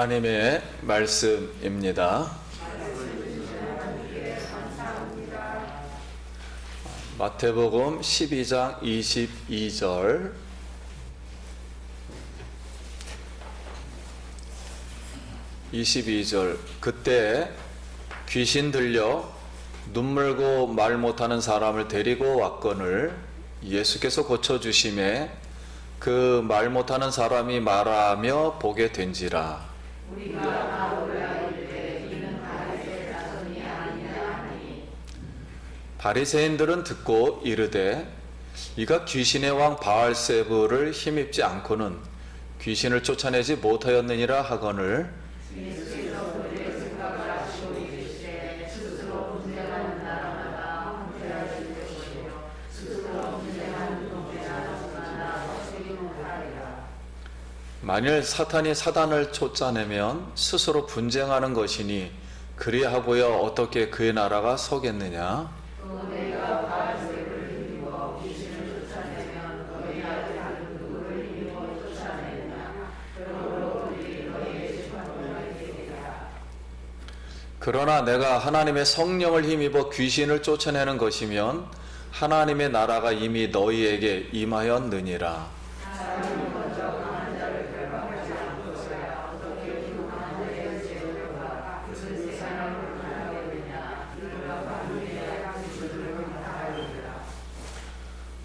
하나님의 말씀입니다. 마태복음 12장 22절 그때 귀신 들려 눈물고 말 못하는 사람을 데리고 왔거늘 예수께서 고쳐주심에 그 말 못하는 사람이 말하며 보게 된지라. 바리새인들은 듣고 이르되 이가 귀신의 왕 바알세불을 힘입지 않고는 귀신을 쫓아내지 못하였느니라 하거늘 만일 사탄이 사단을 쫓아내면 스스로 분쟁하는 것이니 그리하고야 어떻게 그의 나라가 서겠느냐. 그러나 내가 하나님의 성령을 힘입어 귀신을 쫓아내는 것이면 하나님의 나라가 이미 너희에게 임하였느니라.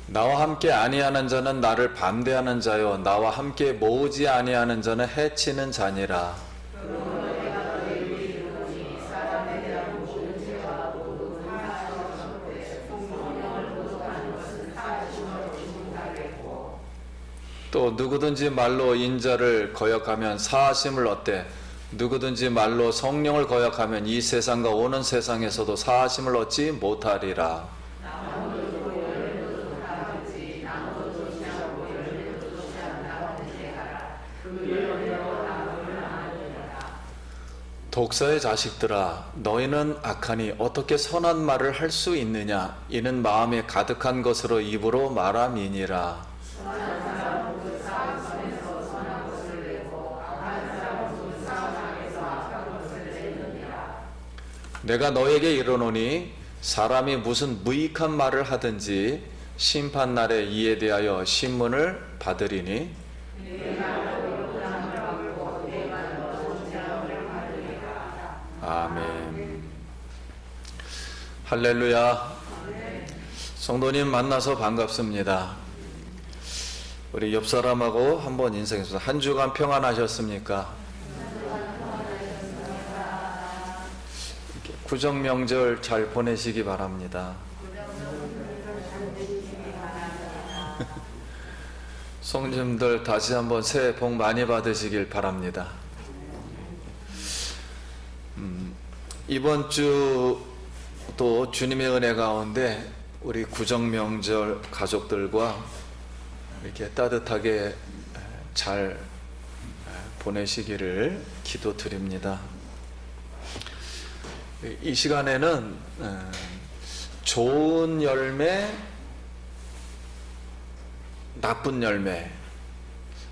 나와 함께 아니하는 자는 나를 반대하는 자요 나와 함께 모으지 아니하는 자는 해치는 자니라. 또 누구든지 말로 인자를 거역하면 사하심을 얻되 누구든지 말로 성령을 거역하면 이 세상과 오는 세상에서도 사하심을 얻지 못하리라. 독사의 자식들아, 너희는 악하니 어떻게 선한 말을 할 수 있느냐? 이는 마음에 가득한 것으로 입으로 말함이니라. 내가 너에게 이르노니 사람이 무슨 무익한 말을 하든지 심판날에 이에 대하여 신문을 받으리니 아멘. 할렐루야. 성도님 만나서 반갑습니다. 우리 옆 사람하고 한번 인사해주세요. 한 주간 평안하셨습니까? 구정 명절 잘 보내시기 바랍니다. 성도님들 다시 한번 새해 복 많이 받으시길 바랍니다. 이번 주도 주님의 은혜 가운데 우리 구정 명절 가족들과 이렇게 따뜻하게 잘 보내시기를 기도드립니다. 이 시간에는 좋은 열매, 나쁜 열매,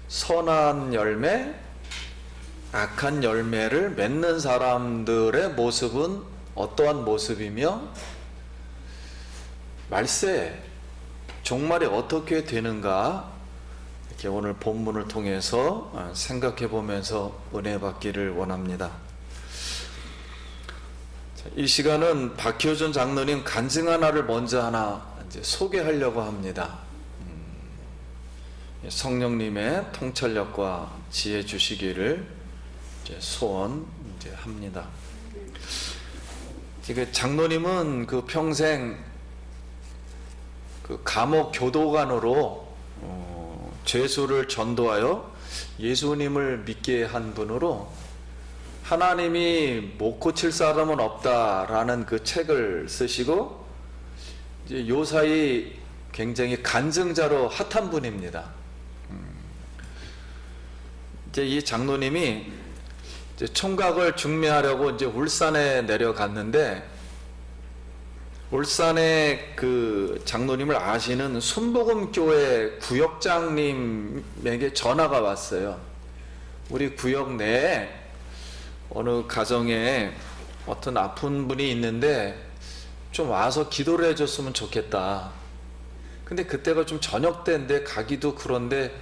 선한 열매, 악한 열매를 맺는 사람들의 모습은 어떠한 모습이며 말세, 종말이 어떻게 되는가 이렇게 오늘 본문을 통해서 생각해 보면서 은혜 받기를 원합니다. 이 시간은 박효준 장로님 간증 하나를 먼저 하나 이제 소개하려고 합니다. 성령님의 통찰력과 지혜 주시기를 이제 소원합니다. 장로님은 그 평생 그 감옥 교도관으로 죄수를 전도하여 예수님을 믿게 한 분으로 하나님이 못 고칠 사람은 없다라는 그 책을 쓰시고 이제 요사이 굉장히 간증자로 핫한 분입니다. 이제 이 장로님이 이제 총각을 중매하려고 이제 울산에 내려갔는데 울산에 그 장로님을 아시는 순복음교회 구역장님에게 전화가 왔어요. 우리 구역 내에 어느 가정에 어떤 아픈 분이 있는데 좀 와서 기도를 해줬으면 좋겠다. 근데 그때가 좀 저녁 때인데 가기도 그런데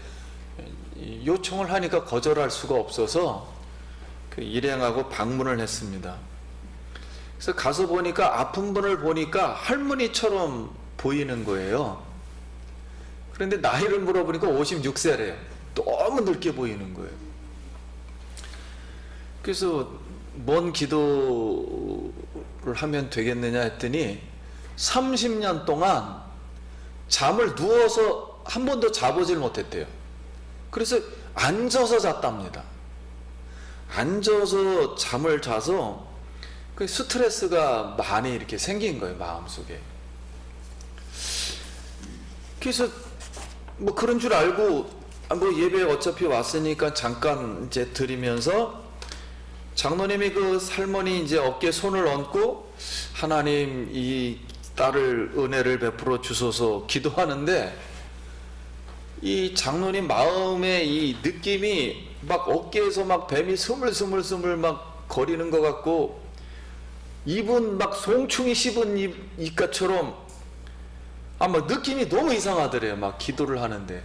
요청을 하니까 거절할 수가 없어서 일행하고 방문을 했습니다. 그래서 가서 보니까 아픈 분을 보니까 할머니처럼 보이는 거예요. 그런데 나이를 물어보니까 56세래요. 너무 늙게 보이는 거예요. 그래서 뭔 기도를 하면 되겠느냐 했더니 30년 동안 잠을 누워서 한 번도 자보질 못했대요. 그래서 앉아서 잤답니다. 앉아서 잠을 자서 그 스트레스가 많이 이렇게 생긴 거예요, 마음속에. 그래서 뭐 그런 줄 알고 뭐 예배 어차피 왔으니까 잠깐 이제 드리면서 장로님이 그 할머니 이제 어깨에 손을 얹고 하나님 이 딸을 은혜를 베풀어 주소서 기도하는데 이 장로님 마음의 이 느낌이 막 어깨에서 막 뱀이 스물스물 막 거리는 것 같고 입은 막 송충이 씹은 입가처럼 아마 느낌이 너무 이상하더래요. 막 기도를 하는데.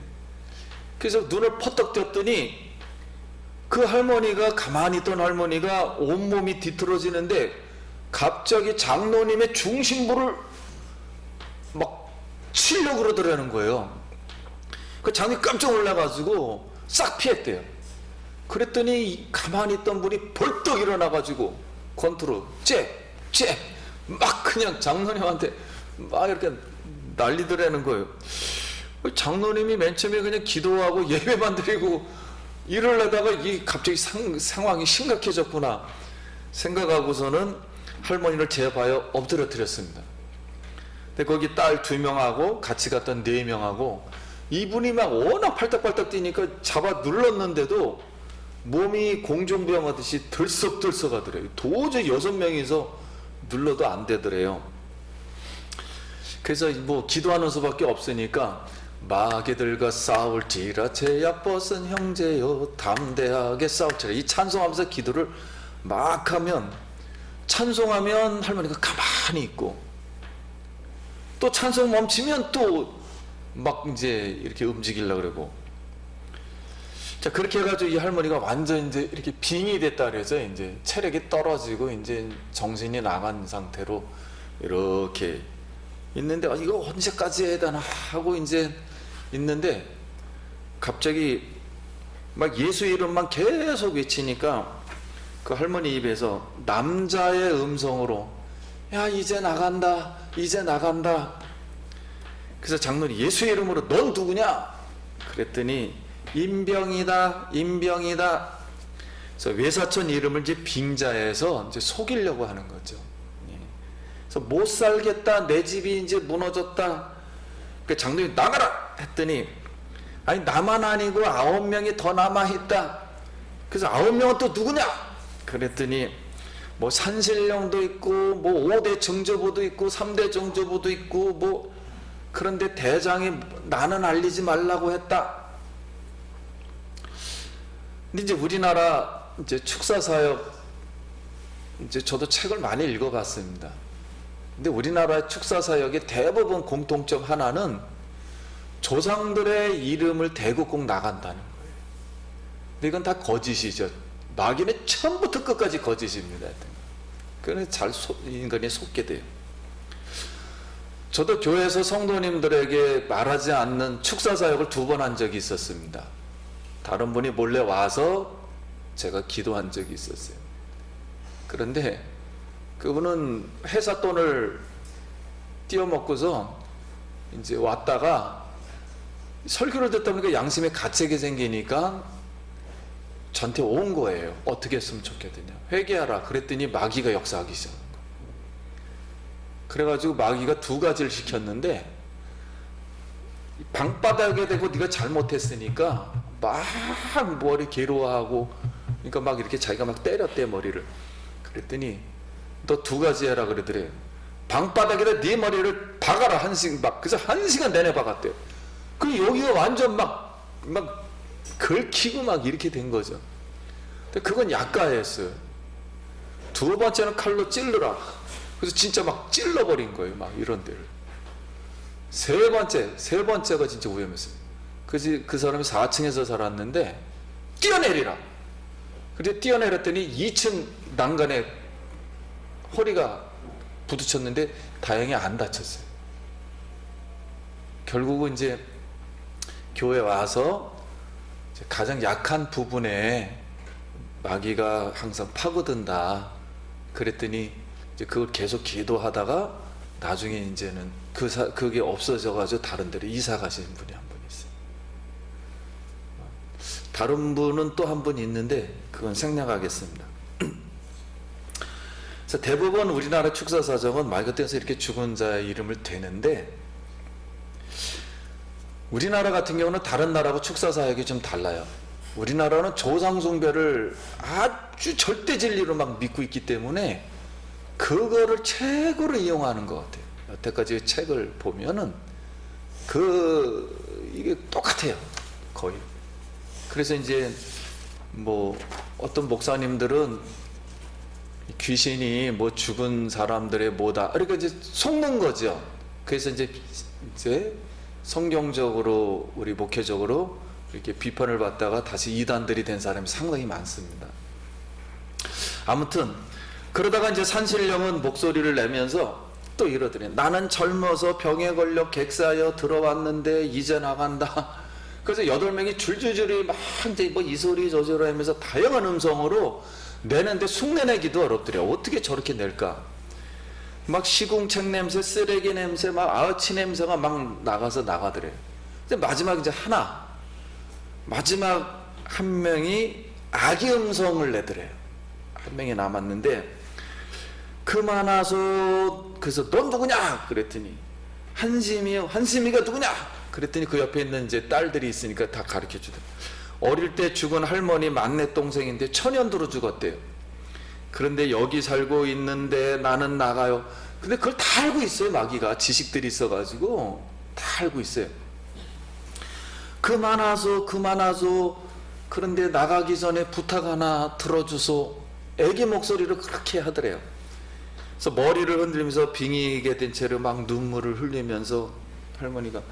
그래서 눈을 퍼떡 떴더니 그 할머니가 가만히 있던 할머니가 온몸이 뒤틀어지는데 갑자기 장로님의 중심부를 막 치려고 그러더라는 거예요. 그 장로님 깜짝 놀라가지고 싹 피했대요. 그랬더니 가만히 있던 분이 벌떡 일어나가지고 권투로 막 그냥 장로님한테 막 이렇게 난리더라는 거예요. 장로님이 맨 처음에 그냥 기도하고 예배만 드리고 이러려다가 이 갑자기 상황이 심각해졌구나 생각하고서는 할머니를 재봐요 엎드려뜨렸습니다. 근데 거기 딸 2명하고 같이 갔던 4명하고 이분이 막 워낙 팔딱팔딱 뛰니까 잡아 눌렀는데도 몸이 공중부양 하듯이 들썩들썩 하더래요. 도저히 6명이서 눌러도 안 되더래요. 그래서 뭐 기도하는 수밖에 없으니까 마귀들과 싸울지라 제 얕벗은 형제여 담대하게 싸울지라 이 찬송하면서 기도를 막 하면 찬송하면 할머니가 가만히 있고 또 찬송 멈추면 또 막 이제 이렇게 움직이려고 그러고 자 그렇게 해가지고 이 할머니가 완전 이제 이렇게 빙이 됐다 그래서 이제 체력이 떨어지고 이제 정신이 나간 상태로 이렇게 있는데 이거 언제까지 해야 되나 하고 이제 있는데 갑자기 막 예수 이름만 계속 외치니까 그 할머니 입에서 남자의 음성으로 야 이제 나간다 이제 나간다. 그래서 장로님 예수 이름으로 넌 누구냐 그랬더니 임병이다 임병이다. 그래서 외사촌 이름을 이제 빙자해서 이제 속이려고 하는 거죠. 그래서 못 살겠다 내 집이 이제 무너졌다. 그 장로님이 나가라 했더니 아니 나만 아니고 9명이 더 남아있다. 그래서 9명은 또 누구냐 그랬더니 뭐 산신령도 있고 뭐 5대 정조부도 있고 3대 정조부도 있고 뭐 그런데 대장이 나는 알리지 말라고 했다. 근데 이제 우리나라 이제 축사사역 이제 저도 책을 많이 읽어봤습니다. 근데 우리나라 축사사역의 대부분 공통점 하나는 조상들의 이름을 대고 꼭 나간다는 거예요. 근데 이건 다 거짓이죠. 마귀는 처음부터 끝까지 거짓입니다. 그래서 인간이 속게 돼요. 저도 교회에서 성도님들에게 말하지 않는 축사사역을 2번 한 적이 있었습니다. 다른 분이 몰래 와서 제가 기도한 적이 있었어요. 그런데 그분은 회사 돈을 띄어먹고서 이제 왔다가 설교를 듣다 보니까 양심에 가책이 생기니까 저한테 온 거예요. 어떻게 했으면 좋겠느냐. 회개하라. 그랬더니 마귀가 역사하기 시작한 거예요. 그래가지고 마귀가 2가지를 시켰는데 방바닥에 대고 네가 잘못했으니까 막 머리 괴로워하고 그러니까 막 이렇게 자기가 막 때렸대 머리를. 그랬더니 너 2가지 해라 그러더래. 방바닥에다 네 머리를 박아라 1시간 막 그래서 1시간 내내 박았대요. 그 여기가 완전 막 긁히고 막 이렇게 된 거죠. 근데 그건 약가였어요. 두 번째는 칼로 찔러라. 그래서 진짜 막 찔러버린 거예요. 막 이런 데를. 세 번째가 진짜 위험했어요. 그 사람이 4층에서 살았는데 뛰어내리라. 그래서 뛰어내렸더니 2층 난간에 허리가 부딪혔는데 다행히 안 다쳤어요. 결국은 이제 교회 와서 이제 가장 약한 부분에 마귀가 항상 파고든다. 그랬더니 이제 그걸 계속 기도하다가 나중에 이제는 그게 없어져가지고 다른 데로 이사 가시는 분이 한 분 있어요. 다른 분은 또 한 분 있는데 그건 생략하겠습니다. 그래서 대부분 우리나라 축사 사정은 말 그대로 이렇게 죽은 자의 이름을 대는데, 우리나라 같은 경우는 다른 나라하고 축사 사역이 좀 달라요. 우리나라는 조상 숭배를 아주 절대 진리로 막 믿고 있기 때문에 그거를 최고로 이용하는 것 같아요. 여태까지 책을 보면은 이게 똑같아요, 거의. 그래서 이제 뭐 어떤 목사님들은 귀신이 뭐 죽은 사람들의 뭐다, 그러니까 이제 속는 거죠. 그래서 이제 성경적으로 우리 목회적으로 이렇게 비판을 받다가 다시 이단들이 된 사람이 상당히 많습니다. 아무튼 그러다가 이제 산신령은 목소리를 내면서 또 이러더래요. 나는 젊어서 병에 걸려 객사하여 들어왔는데 이제 나간다. 그래서 8명이 줄줄줄이 막 이제 뭐 이 소리 저 소리 하면서 다양한 음성으로 내는데 흉내내기도 어렵더래요. 어떻게 저렇게 낼까? 막 시궁책 냄새, 쓰레기 냄새, 막 아우치 냄새가 막 나가더래요. 마지막 이제 마지막 한 명이 아기 음성을 내더래요. 한 명이 남았는데, 그만하소. 그래서 넌 누구냐? 그랬더니 한심이요. 한심이가 누구냐? 그랬더니 그 옆에 있는 이제 딸들이 있으니까 다 가르쳐 주더래요. 어릴 때 죽은 할머니 막내 동생인데 천연두로 죽었대요. 그런데 여기 살고 있는데 나는 나가요. 근데 그걸 다 알고 있어요. 마귀가 지식들이 있어가지고 다 알고 있어요. 그만하소. 그런데 나가기 전에 부탁 하나 들어주소. 애기 목소리로 그렇게 하더래요. 그래서 머리를 흔들면서 빙의게 된 채로 막 눈물을 흘리면서 할머니가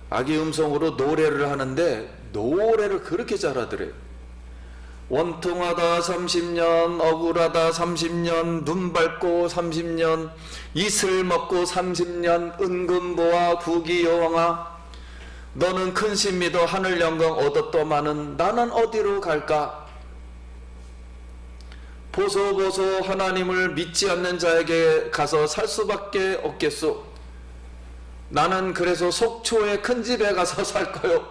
아기 음성으로 노래를 하는데 노래를 그렇게 잘하더래요. 원통하다 30년, 억울하다 30년, 눈 밟고 30년, 이슬 먹고 30년, 은금보아 부귀여왕아, 너는 큰 신 믿어 하늘 영광 얻었더마는 나는 어디로 갈까? 보소 하나님을 믿지 않는 자에게 가서 살 수밖에 없겠소. 나는 그래서 속초의 큰 집에 가서 살 거요.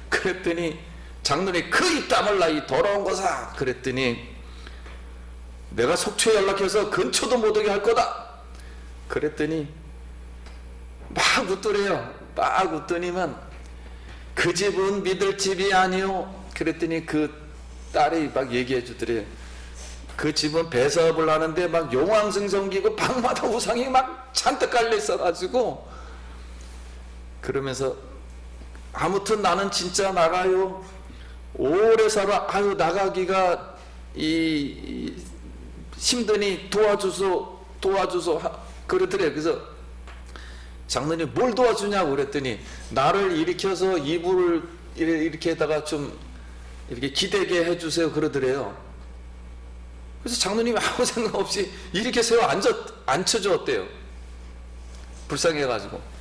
그랬더니 장로님 그 입 다물라 이 더러운 거사. 그랬더니 내가 속초에 연락해서 근처도 못 오게 할 거다. 그랬더니 막 웃더래요. 막 웃더니만 그 집은 믿을 집이 아니요. 그랬더니 그 딸이 막 얘기해 주더래요. 그 집은 배사업을 하는데 막 용왕승성기고 방마다 우상이 막 잔뜩 깔려 있어가지고, 그러면서 아무튼 나는 진짜 나가요. 오래 살아. 아유 나가기가 힘드니 도와주소 그러더래요. 그래서 장로님 뭘 도와주냐고 그랬더니 나를 일으켜서 이불을 이렇게 해다가 좀 이렇게 기대게 해주세요 그러더래요. 그래서 장로님이 아무 생각 없이 이렇게 세워 앉혀주었대요. 불쌍해가지고.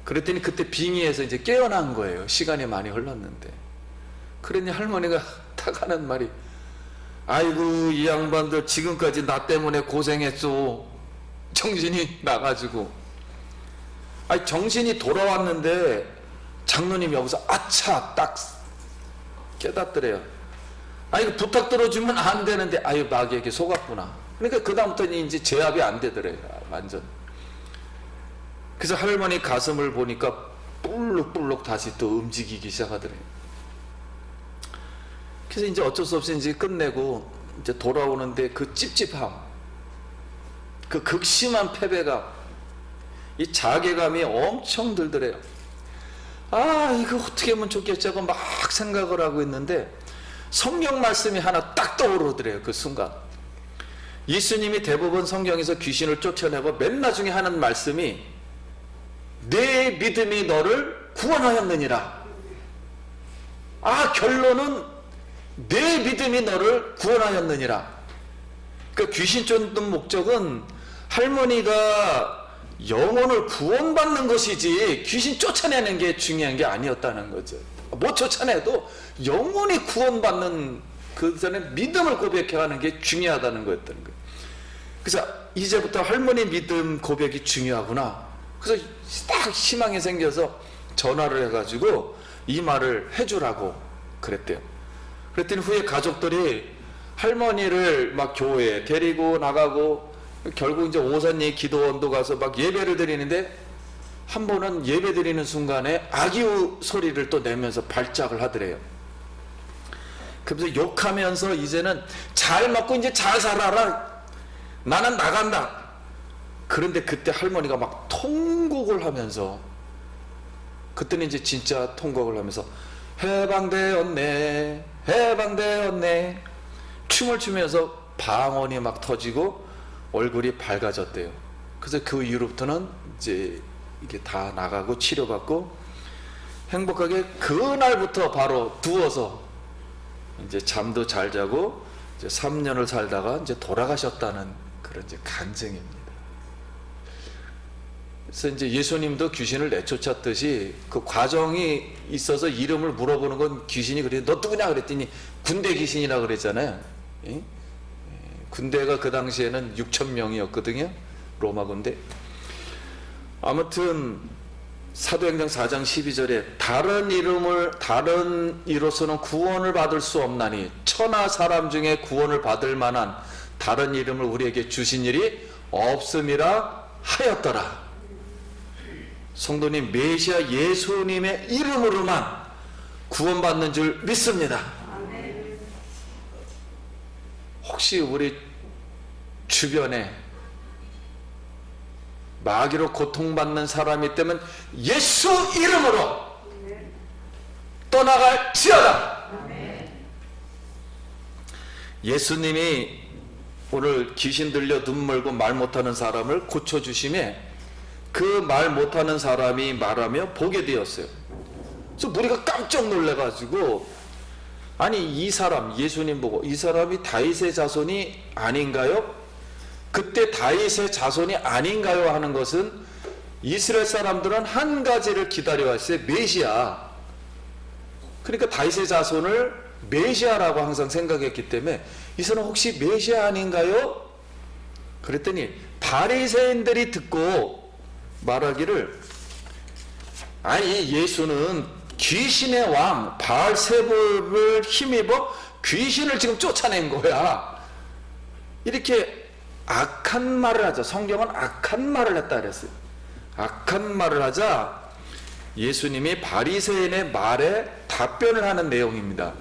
그랬더니 그때 빙의해서 이제 깨어난 거예요. 시간이 많이 흘렀는데. 그러니 할머니가 딱 하는 말이, 아이고 이 양반들 지금까지 나 때문에 고생했어. 정신이 나가지고. 아니 정신이 돌아왔는데 장로님이 여기서 아차 딱 깨닫더래요. 아니 부탁 들어주면 안 되는데 아유 마귀에게 속았구나. 그러니까 그 다음부터는 이제 제압이 안 되더래요. 완전. 그래서 할머니 가슴을 보니까 볼록볼록 다시 또 움직이기 시작하더래요. 그래서 이제 어쩔 수 없이 이제 끝내고 이제 돌아오는데 그 찝찝함, 그 극심한 패배감, 이 자괴감이 엄청 들더래요. 아 이거 어떻게 하면 좋겠지 하고 막 생각을 하고 있는데 성경 말씀이 하나 딱 떠오르더래요. 그 순간 예수님이 대부분 성경에서 귀신을 쫓아내고 맨 나중에 하는 말씀이 내 믿음이 너를 구원하였느니라. 결론은 내 믿음이 너를 구원하였느니라. 그러니까 귀신 쫓는 목적은 할머니가 영혼을 구원받는 것이지 귀신 쫓아내는 게 중요한 게 아니었다는 거죠. 못 쫓아내도 영혼이 구원받는 그 전에 믿음을 고백해가는 게 중요하다는 거였다는 거예요. 그래서 이제부터 할머니 믿음 고백이 중요하구나. 그래서 딱 희망이 생겨서 전화를 해가지고 이 말을 해주라고 그랬대요. 그랬더니 후에 가족들이 할머니를 막 교회에 데리고 나가고 결국 이제 오산리 기도원도 가서 막 예배를 드리는데 한 번은 예배 드리는 순간에 아기 소리를 또 내면서 발작을 하더래요. 그래서 욕하면서 이제는 잘 먹고 이제 잘 살아라. 나는 나간다. 그런데 그때 할머니가 막 통곡을 하면서 그때는 이제 진짜 통곡을 하면서 해방되었네 해방되었네 춤을 추면서 방언이 막 터지고 얼굴이 밝아졌대요. 그래서 그 이후로부터는 이제 이게 다 나가고 치료받고 행복하게 그날부터 바로 누워서 이제 잠도 잘 자고 이제 3년을 살다가 이제 돌아가셨다는 그런 이제 간증입니다. 그래서 이제 예수님도 귀신을 내쫓았듯이 그 과정이 있어서 이름을 물어보는 건 귀신이 그래 너 누구냐 그랬더니 군대 귀신이라 그랬잖아요. 예? 군대가 그 당시에는 6,000명이었거든요. 로마 군대. 아무튼 사도행전 4장 12절에 다른 이로서는 구원을 받을 수 없나니 천하 사람 중에 구원을 받을 만한 다른 이름을 우리에게 주신 일이 없음이라 하였더라. 성도님, 메시아 예수님의 이름으로만 구원받는 줄 믿습니다. 혹시 우리 주변에 마귀로 고통받는 사람이 있다면 예수 이름으로 떠나갈지어다. 예수님이 오늘 귀신 들려 눈 멀고 말 못하는 사람을 고쳐주심에 그 말 못하는 사람이 말하며 보게 되었어요. 그래서 우리가 깜짝 놀래가지고 아니 이 사람 예수님 보고 이 사람이 다윗의 자손이 아닌가요? 그때 다윗의 자손이 아닌가요? 하는 것은 이스라엘 사람들은 한 가지를 기다려왔어요. 메시아. 그러니까 다윗의 자손을 메시아라고 항상 생각했기 때문에 이 사람 혹시 메시아 아닌가요? 그랬더니 바리새인들이 듣고 말하기를 아니 예수는 귀신의 왕 바알세불을 힘입어 귀신을 지금 쫓아낸 거야. 이렇게 악한 말을 하자. 성경은 악한 말을 했다 그랬어요. 악한 말을 하자 예수님이 바리새인의 말에 답변을 하는 내용입니다.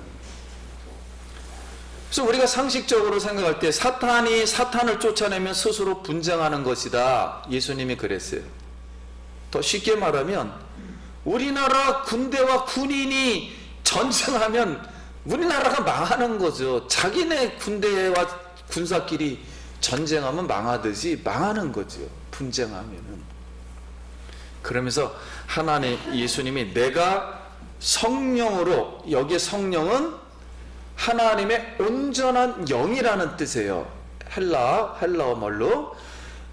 그래서 우리가 상식적으로 생각할 때 사탄이 사탄을 쫓아내면 스스로 분쟁하는 것이다. 예수님이 그랬어요. 더 쉽게 말하면 우리나라 군대와 군인이 전쟁하면 우리나라가 망하는 거죠. 자기네 군대와 군사끼리 전쟁하면 망하듯이 망하는 거죠. 분쟁하면은. 그러면서 하나님 예수님이 내가 성령으로, 여기에 성령은 하나님의 온전한 영이라는 뜻이에요. 헬라어 말로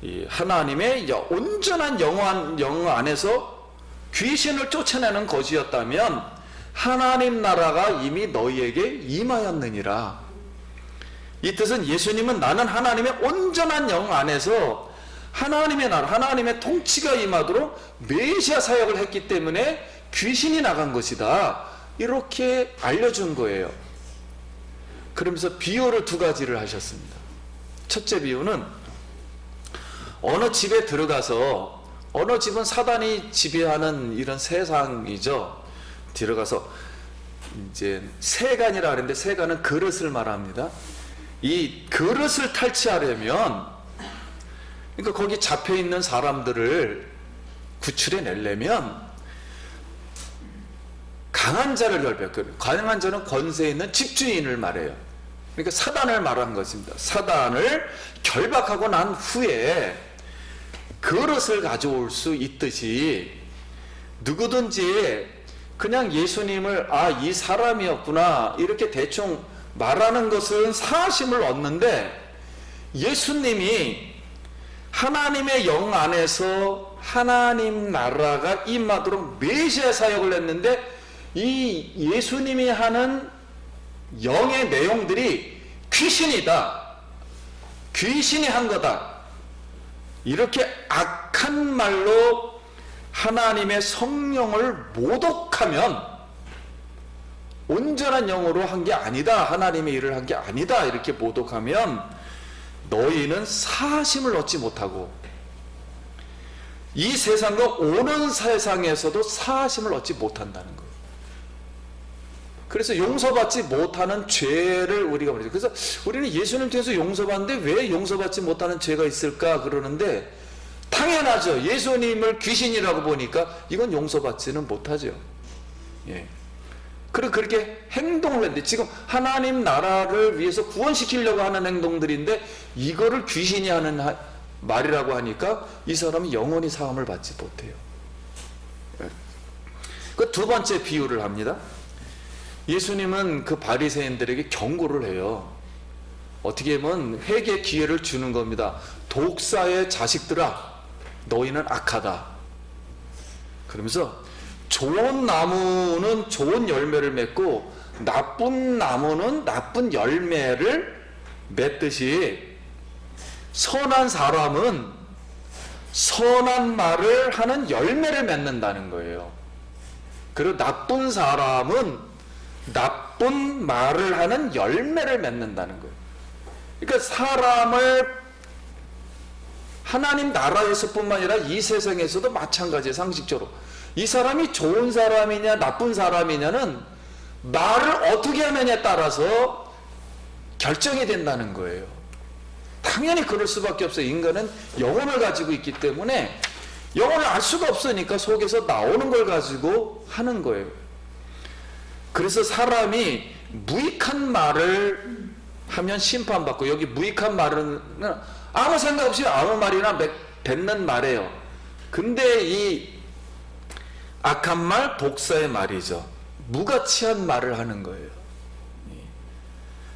이 하나님의 온전한 영 안에서 귀신을 쫓아내는 것이었다면 하나님 나라가 이미 너희에게 임하였느니라. 이 뜻은 예수님은 나는 하나님의 온전한 영 안에서 하나님의 나라, 하나님의 통치가 임하도록 메시아 사역을 했기 때문에 귀신이 나간 것이다. 이렇게 알려준 거예요. 그러면서 비유를 두 가지를 하셨습니다. 첫째 비유는 어느 집에 들어가서, 어느 집은 사단이 지배하는 이런 세상이죠. 들어가서 이제 세간이라 하는데 세간은 그릇을 말합니다. 이 그릇을 탈취하려면, 그러니까 거기 잡혀 있는 사람들을 구출해 내려면 강한 자를 결벽해요. 강한 자는 권세 있는 집주인을 말해요. 그러니까 사단을 말하는 것입니다. 사단을 결박하고 난 후에 그릇을 가져올 수 있듯이 누구든지 그냥 예수님을 이 사람이었구나 이렇게 대충 말하는 것은 사심을 얻는데, 예수님이 하나님의 영 안에서 하나님 나라가 임하도록 메시아 사역을 했는데, 이 예수님이 하는 영의 내용들이 귀신이다, 귀신이 한 거다, 이렇게 악한 말로 하나님의 성령을 모독하면, 온전한 영으로 한 게 아니다, 하나님의 일을 한 게 아니다, 이렇게 모독하면 너희는 사심을 얻지 못하고 이 세상과 오는 세상에서도 사심을 얻지 못한다는 거예요. 그래서 용서받지 못하는 죄를 우리가 말이죠. 그래서 우리는 예수님 통해서 용서받는데 왜 용서받지 못하는 죄가 있을까 그러는데, 당연하죠. 예수님을 귀신이라고 보니까 이건 용서받지는 못하죠. 예. 그리고 그렇게 행동을 했는데, 지금 하나님 나라를 위해서 구원시키려고 하는 행동들인데 이거를 귀신이 하는 말이라고 하니까 이 사람이 영원히 사함을 받지 못해요. 그 두 번째 비유를 합니다. 예수님은 그 바리새인들에게 경고를 해요. 어떻게 보면 회개 기회를 주는 겁니다. 독사의 자식들아, 너희는 악하다. 그러면서 좋은 나무는 좋은 열매를 맺고 나쁜 나무는 나쁜 열매를 맺듯이, 선한 사람은 선한 말을 하는 열매를 맺는다는 거예요. 그리고 나쁜 사람은 나쁜 말을 하는 열매를 맺는다는 거예요. 그러니까 사람을 하나님 나라에서뿐만 아니라 이 세상에서도 마찬가지예요. 상식적으로 이 사람이 좋은 사람이냐 나쁜 사람이냐는 말을 어떻게 하느냐에 따라서 결정이 된다는 거예요. 당연히 그럴 수밖에 없어요. 인간은 영혼을 가지고 있기 때문에 영혼을 알 수가 없으니까 속에서 나오는 걸 가지고 하는 거예요. 그래서 사람이 무익한 말을 하면 심판받고, 여기 무익한 말은 아무 생각 없이 아무 말이나 뱉는 말이에요. 근데 이 악한 말, 독사의 말이죠. 무가치한 말을 하는 거예요.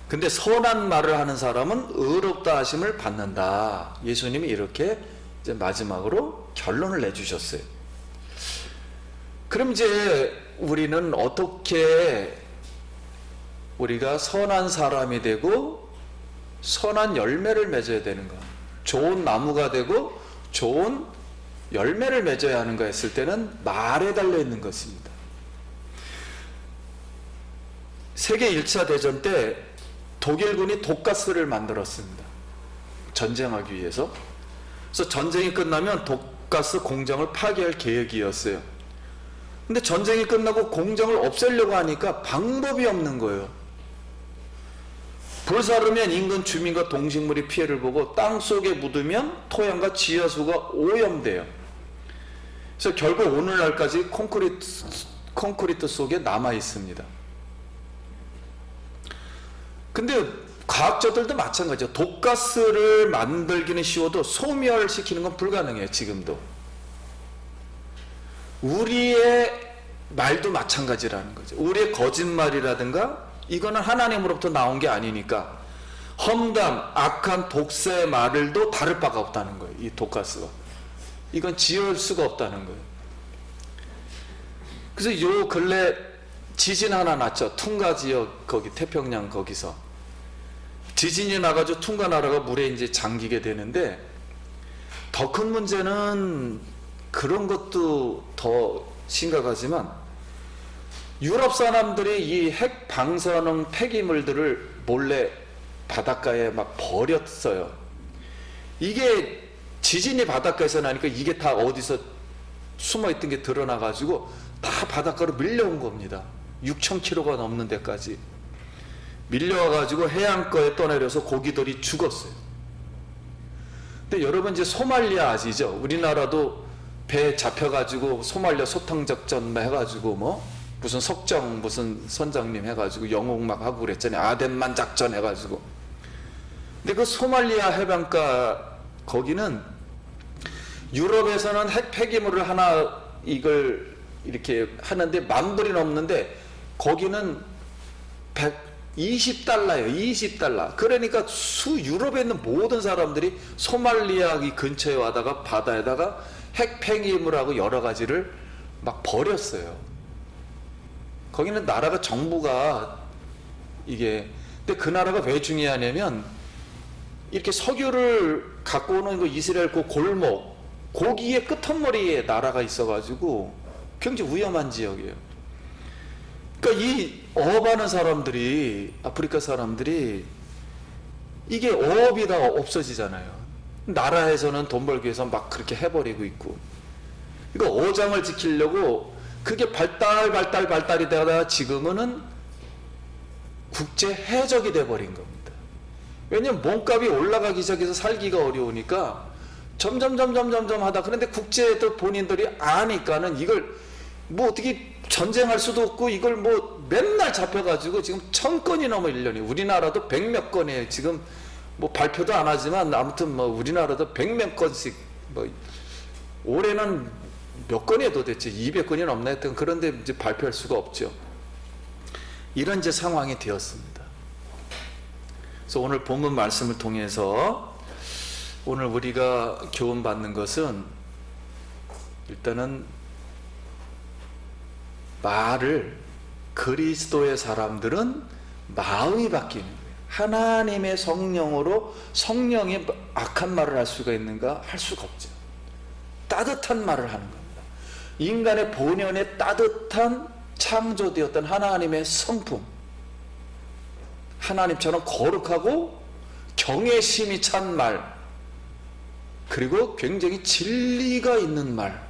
근데 선한 말을 하는 사람은 의롭다 하심을 받는다. 예수님이 이렇게 이제 마지막으로 결론을 내주셨어요. 그럼 이제 우리는 어떻게 우리가 선한 사람이 되고 선한 열매를 맺어야 되는가? 좋은 나무가 되고 좋은 열매를 맺어야 하는가 했을 때는 말에 달려 있는 것입니다. 세계 1차 대전 때 독일군이 독가스를 만들었습니다. 전쟁하기 위해서. 그래서 전쟁이 끝나면 독가스 공장을 파괴할 계획이었어요. 근데 전쟁이 끝나고 공장을 없애려고 하니까 방법이 없는 거예요. 불사르면 인근 주민과 동식물이 피해를 보고 땅 속에 묻으면 토양과 지하수가 오염돼요. 그래서 결국 오늘날까지 콘크리트 속에 남아 있습니다. 근데 과학자들도 마찬가지죠. 독가스를 만들기는 쉬워도 소멸시키는 건 불가능해요. 지금도. 우리의 말도 마찬가지라는 거죠. 우리의 거짓말이라든가 이거는 하나님으로부터 나온 게 아니니까 험담, 악한 독사의 말을도 다를 바가 없다는 거예요. 이 독가스가. 이건 지을 수가 없다는 거예요. 그래서 요 근래 지진 하나 났죠. 퉁가 지역, 거기 태평양 거기서. 지진이 나가지고 퉁가 나라가 물에 이제 잠기게 되는데, 더 큰 문제는 그런 것도 더 심각하지만, 유럽 사람들이 이 핵 방사능 폐기물들을 몰래 바닷가에 막 버렸어요. 이게 지진이 바닷가에서 나니까 이게 다 어디서 숨어있던 게 드러나가지고 다 바닷가로 밀려온 겁니다. 6,000km가 넘는 데까지 밀려와가지고 해안가에 떠내려서 고기들이 죽었어요. 근데 여러분 이제 소말리아 아시죠? 우리나라도 배 잡혀가지고 소말리아 소탕작전 해가지고 뭐 무슨 석정 무슨 선장님 해가지고 영웅 막 하고 그랬잖아요. 아덴만 작전 해가지고. 근데 그 소말리아 해변가 거기는 유럽에서는 핵 폐기물을 하나 이걸 이렇게 하는데 10,000불이 넘는데 거기는 120달러예요. 20달러. 그러니까 유럽에 있는 모든 사람들이 소말리아 이 근처에 와다가 바다에다가 핵 폐기물하고 여러 가지를 막 버렸어요. 거기는 나라가 정부가 이게 근데 그 나라가 왜 중요하냐면 이렇게 석유를 갖고 오는 그 이스라엘 그 골목 거기에 끄트머리에 나라가 있어가지고 굉장히 위험한 지역이에요. 그러니까 이 어업하는 사람들이 아프리카 사람들이 이게 어업이 다 없어지잖아요. 나라에서는 돈 벌기 위해서 막 그렇게 해버리고 있고. 그러니까 어장을 지키려고 그게 발달이 되다가 지금은 국제 해적이 돼버린 겁니다. 왜냐면 몸값이 올라가기 시작해서 살기가 어려우니까 점점 하다. 그런데 국제도 본인들이 아니까는 이걸 뭐 어떻게 전쟁할 수도 없고 이걸 뭐 맨날 잡혀가지고 지금 1,000건이 넘어 1년이. 우리나라도 100몇 건이에요. 지금 뭐 발표도 안 하지만 아무튼 뭐 우리나라도 100몇 건씩 뭐 올해는 몇 건이에요 도대체 200건이 넘나 했던. 그런데 이제 발표할 수가 없죠. 이런 이제 상황이 되었습니다. 그래서 오늘 본문 말씀을 통해서 오늘 우리가 교훈 받는 것은 일단은 말을 그리스도의 사람들은 마음이 바뀌는 거예요. 하나님의 성령으로 성령이 악한 말을 할 수가 있는가? 할 수가 없죠. 따뜻한 말을 하는 겁니다. 인간의 본연의 따뜻한 창조되었던 하나님의 성품, 하나님처럼 거룩하고 경외심이 찬 말, 그리고 굉장히 진리가 있는 말.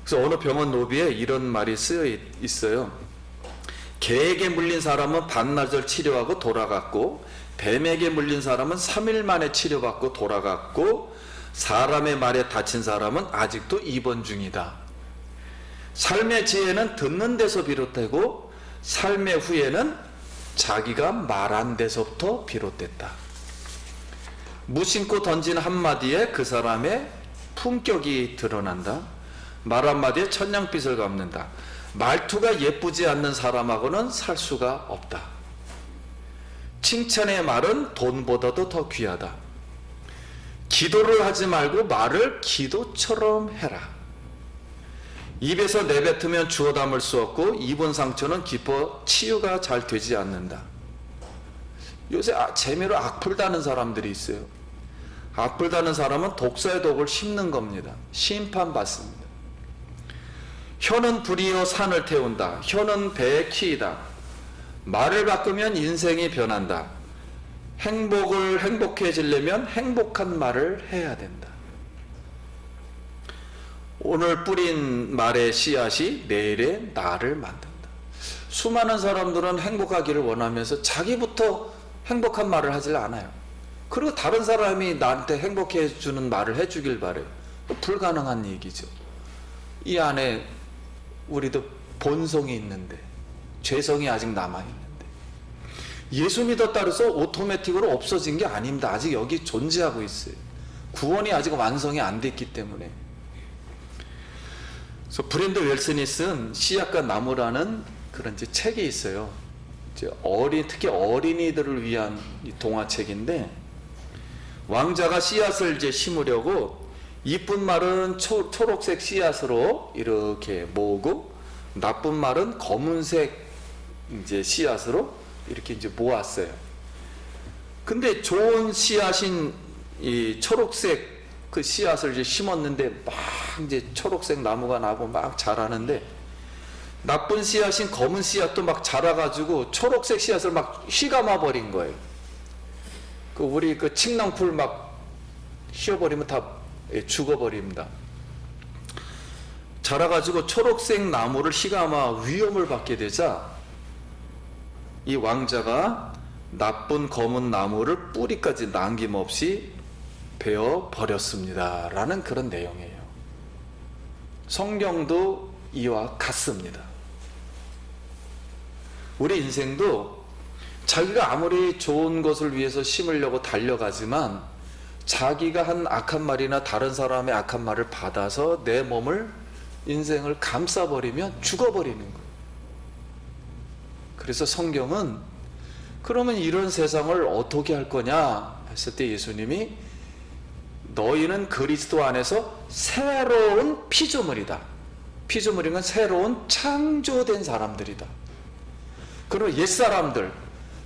그래서 어느 병원 노비에 이런 말이 쓰여 있어요. 개에게 물린 사람은 반나절 치료하고 돌아갔고 뱀에게 물린 사람은 3일 만에 치료받고 돌아갔고 사람의 말에 다친 사람은 아직도 입원 중이다. 삶의 지혜는 듣는 데서 비롯되고 삶의 후회는 자기가 말한 데서부터 비롯됐다. 무심코 던진 한마디에 그 사람의 품격이 드러난다. 말 한마디에 천냥빚을 갚는다. 말투가 예쁘지 않는 사람하고는 살 수가 없다. 칭찬의 말은 돈보다도 더 귀하다. 기도를 하지 말고 말을 기도처럼 해라. 입에서 내뱉으면 주워 담을 수 없고 입은 상처는 깊어 치유가 잘 되지 않는다. 요새 재미로 악플 다는 사람들이 있어요. 악플 다는 사람은 독사의 독을 심는 겁니다. 심판받습니다. 혀는 불이어 산을 태운다. 혀는 배의 키이다. 말을 바꾸면 인생이 변한다. 행복해지려면 행복한 말을 해야 된다. 오늘 뿌린 말의 씨앗이 내일의 나를 만든다. 수많은 사람들은 행복하기를 원하면서 자기부터 행복한 말을 하질 않아요. 그리고 다른 사람이 나한테 행복해 주는 말을 해주길 바래요. 불가능한 얘기죠. 이 안에 우리도 본성이 있는데 죄성이 아직 남아있는데 예수 믿었다 그래서 오토매틱으로 없어진 게 아닙니다. 아직 여기 존재하고 있어요. 구원이 아직 완성이 안 됐기 때문에. 그래서 브랜드 웰슨이 쓴 씨앗과 나무라는 그런 이제 책이 있어요. 이제 특히 어린이들을 위한 동화책인데 왕자가 씨앗을 이제 심으려고 이쁜 말은 초록색 씨앗으로 이렇게 모으고 나쁜 말은 검은색 이제 씨앗으로 이렇게 이제 모았어요. 근데 좋은 씨앗인 이 초록색 그 씨앗을 이제 심었는데 막 이제 초록색 나무가 나고 막 자라는데 나쁜 씨앗인 검은 씨앗도 막 자라가지고 초록색 씨앗을 막 휘감아 버린 거예요. 그 우리 그 칡랑풀 막 휘어버리면 다 죽어버립니다. 자라가지고 초록색 나무를 휘감아 위험을 받게 되자 이 왕자가 나쁜 검은 나무를 뿌리까지 남김없이 베어 버렸습니다 라는 그런 내용이에요. 성경도 이와 같습니다. 우리 인생도 자기가 아무리 좋은 것을 위해서 심으려고 달려가지만 자기가 한 악한 말이나 다른 사람의 악한 말을 받아서 내 몸을, 인생을 감싸버리면 죽어버리는 거예요. 그래서 성경은 그러면 이런 세상을 어떻게 할 거냐 했을 때 예수님이 너희는 그리스도 안에서 새로운 피조물이다. 피조물인 건 새로운 창조된 사람들이다. 그리고 옛사람들,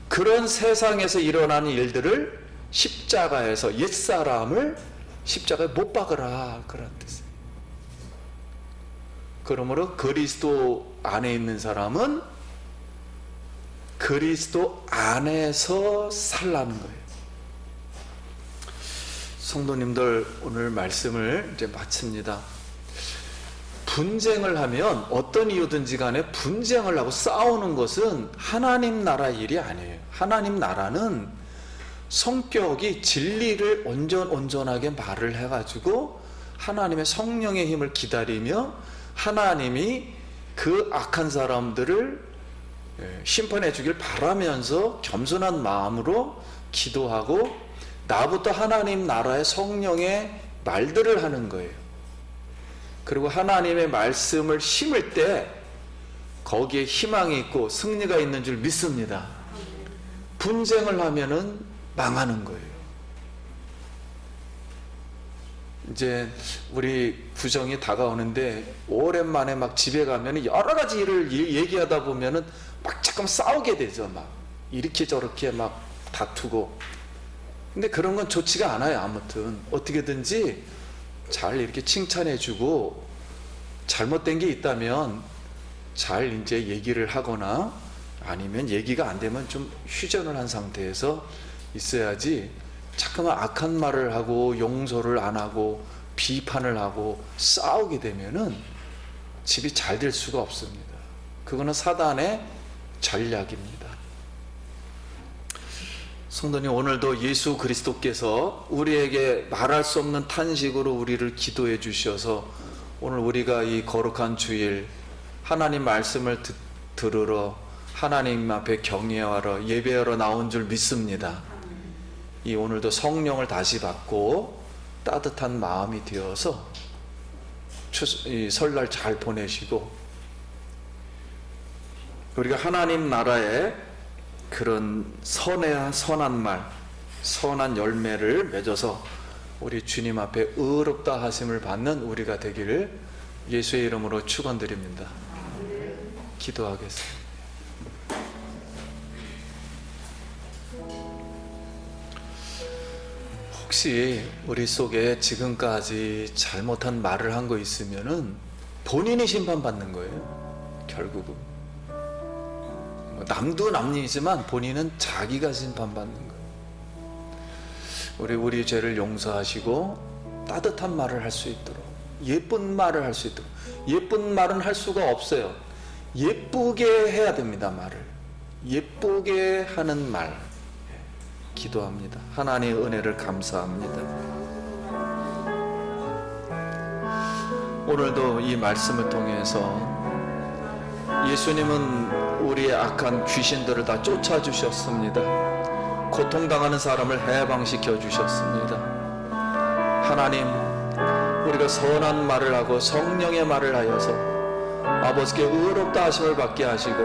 그런 세상에서 일어나는 일들을 십자가에서 옛사람을 십자가에 못 박으라, 그런 뜻이에요. 그러므로 그리스도 안에 있는 사람은 그리스도 안에서 살라는 거예요. 성도님들, 오늘 말씀을 이제 마칩니다. 분쟁을 하면 어떤 이유든지 간에 분쟁을 하고 싸우는 것은 하나님 나라 일이 아니에요. 하나님 나라는 성격이 진리를 온전하게 말을 해가지고 하나님의 성령의 힘을 기다리며 하나님이 그 악한 사람들을 심판해 주길 바라면서 겸손한 마음으로 기도하고 나부터 하나님 나라의 성령의 말들을 하는 거예요. 그리고 하나님의 말씀을 심을 때 거기에 희망이 있고 승리가 있는 줄 믿습니다. 분쟁을 하면은 망하는 거예요. 이제 우리 구정이 다가오는데 오랜만에 막 집에 가면 여러 가지 일을 얘기하다 보면은 막 잠깐 싸우게 되죠. 막 이렇게 저렇게 막 다투고. 근데 그런 건 좋지가 않아요. 아무튼 어떻게든지 잘 이렇게 칭찬해주고 잘못된 게 있다면 잘 이제 얘기를 하거나 아니면 얘기가 안 되면 좀 휴전을 한 상태에서 있어야지 자꾸만 악한 말을 하고 용서를 안 하고 비판을 하고 싸우게 되면은 집이 잘 될 수가 없습니다. 그거는 사단의 전략입니다. 성도님, 오늘도 예수 그리스도께서 우리에게 말할 수 없는 탄식으로 우리를 기도해 주셔서 오늘 우리가 이 거룩한 주일 하나님 말씀을 들으러 하나님 앞에 경외하러 예배하러 나온 줄 믿습니다. 이 오늘도 성령을 다시 받고 따뜻한 마음이 되어서 이 설날 잘 보내시고 우리가 하나님 나라의 그런 선한 말, 선한 열매를 맺어서 우리 주님 앞에 의롭다 하심을 받는 우리가 되기를 예수의 이름으로 축원드립니다. 기도하겠습니다. 혹시 우리 속에 지금까지 잘못한 말을 한 거 있으면은 본인이 심판받는 거예요. 결국은 남도 남이지만 본인은 자기가 심판받는 거예요. 우리 죄를 용서하시고 따뜻한 말을 할 수 있도록, 예쁜 말을 할 수 있도록. 예쁜 말은 할 수가 없어요. 예쁘게 해야 됩니다. 말을 예쁘게 하는 말 기도합니다. 하나님의 은혜를 감사합니다. 오늘도 이 말씀을 통해서 예수님은 우리의 악한 귀신들을 다 쫓아주셨습니다. 고통당하는 사람을 해방시켜 주셨습니다. 하나님, 우리가 선한 말을 하고 성령의 말을 하여서 아버지께 의롭다 하심을 받게 하시고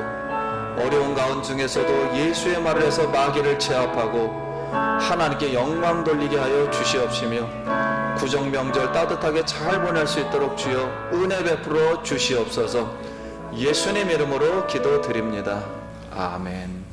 어려운 가운 중에서도 예수의 말을 해서 마귀를 제압하고 하나님께 영광 돌리게 하여 주시옵시며 구정명절 따뜻하게 잘 보낼 수 있도록 주여 은혜 베풀어 주시옵소서. 예수님 이름으로 기도드립니다. 아멘.